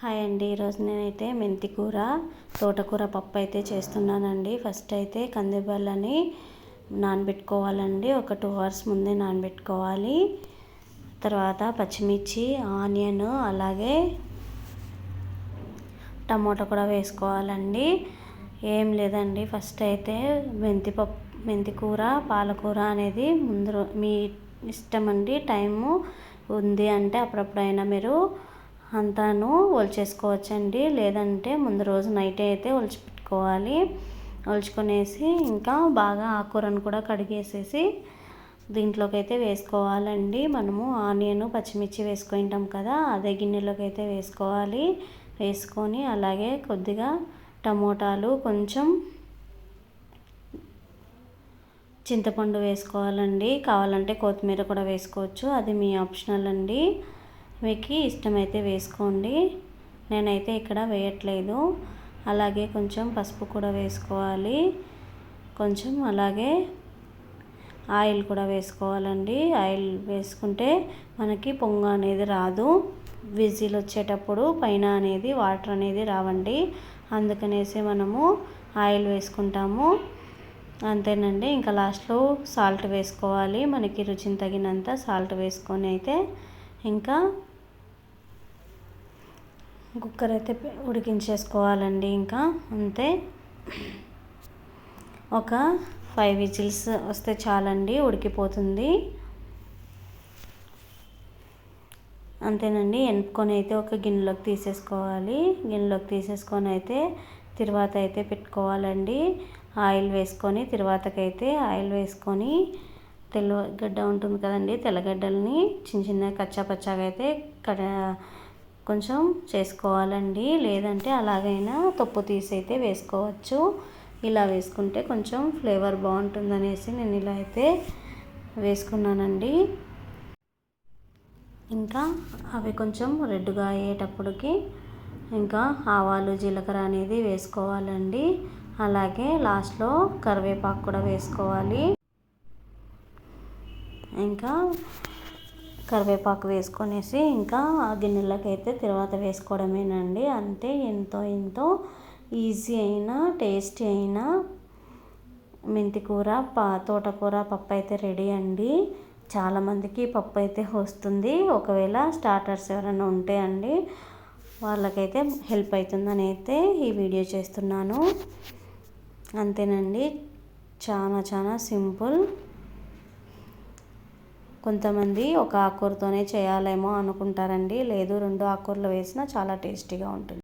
Hi అండి. ఈరోజు నేనైతే మెంతి కూర తోటకూర పప్పు అయితే చేస్తున్నానండి. ఫస్ట్ అయితే కందిబ్యాళ్ళని నానబెట్టుకోవాలండి. ఒక 2 hours ముందే నానబెట్టుకోవాలి. తర్వాత పచ్చిమిర్చి, ఆనియన్, అలాగే టమోటా కూడా వేసుకోవాలండి. ఏం లేదండి, ఫస్ట్ అయితే మెంతి కూర పాలకూర అనేది ముందు మీ ఇష్టం అండి. టైము ఉంది అంటే అప్పుడప్పుడైనా మీరు అంతాను ఒలిచేసుకోవచ్చండి. లేదంటే ముందు రోజు నైట్ అయితే ఒలిచిపెట్టుకోవాలి. ఒలుచుకొనేసి ఇంకా బాగా ఆకుకూరను కూడా కడిగేసేసి దీంట్లోకి అయితే వేసుకోవాలండి. మనము ఆనియన్, పచ్చిమిర్చి వేసుకుంటాం కదా, అదే గిన్నెలోకి అయితే వేసుకోవాలి. వేసుకొని అలాగే కొద్దిగా టమోటాలు, కొంచెం చింతపండు వేసుకోవాలండి. కావాలంటే కొత్తిమీర కూడా వేసుకోవచ్చు, అది మీ ఆప్షనల్ అండి. మీకు ఇష్టమైతే వేసుకోండి. నేనైతే ఇక్కడ వేయట్లేదు. అలాగే కొంచెం పసుపు కూడా వేసుకోవాలి. కొంచెం అలాగే ఆయిల్ కూడా వేసుకోవాలండి. ఆయిల్ వేసుకుంటే మనకి పొంగు అనేది రాదు. విజిల్ వచ్చేటప్పుడు పైన అనేది వాటర్ అనేది రావండి. అందుకనేసి మనము ఆయిల్ వేసుకుంటాము. అంతేనండి. ఇంకా లాస్ట్లో సాల్ట్ వేసుకోవాలి. మనకి రుచిని తగినంత సాల్ట్ వేసుకొని అయితే ఇంకా కుక్కర్ అయితే ఉడికించేసుకోవాలండి. ఇంకా అంతే, ఒక 5 విజిల్స్ వస్తే చాలండి, ఉడికిపోతుంది. అంతేనండి. ఎనుపుకొని అయితే ఒక గిన్నెలోకి తీసేసుకోవాలి. గిన్నెలోకి తీసేసుకొని అయితే తర్వాత అయితే పెట్టుకోవాలండి. ఆయిల్ వేసుకొని తర్వాతకైతే ఆయిల్ వేసుకొని తెల్లగడ్డ ఉంటుంది కదండి, తెల్లగడ్డల్ని చిన్న చిన్న కచ్చాపచ్చాగా అయితే కొంచెం చేసుకోవాలండి. లేదంటే అలాగైనా తొప్పు తీసి అయితే వేసుకోవచ్చు. ఇలా వేసుకుంటే కొంచెం ఫ్లేవర్ బాగుంటుందనేసి నేను ఇలా అయితే వేసుకున్నానండి. ఇంకా అవి కొంచెం రెడ్గా అయ్యేటప్పటికి ఇంకా ఆవాలు, జీలకర్ర అనేది వేసుకోవాలండి. అలాగే లాస్ట్లో కరివేపాకు కూడా వేసుకోవాలి. ఇంకా కరివేపాకు వేసుకొనేసి ఇంకా ఆ గిన్నెలోకి అయితే తర్వాత వేసుకోవడమేనండి. అంతే, ఎంతో ఈజీ అయినా టేస్టీ అయినా మెంతికూర తోటకూర పప్పు అయితే రెడీ అండి. చాలామందికి పప్పు అయితే వస్తుంది. ఒకవేళ స్టార్టర్స్ ఎవరైనా ఉంటే అండి, వాళ్ళకైతే హెల్ప్ అవుతుందని అయితే ఈ వీడియో చేస్తున్నాను. అంతేనండి, చాలా సింపుల్. కొంతమంది ఒక ఆకుకూరతోనే చేయాలేమో అనుకుంటారండి. లేదు, 2 ఆకుకూరలు వేసినా చాలా టేస్టీగా ఉంటుంది.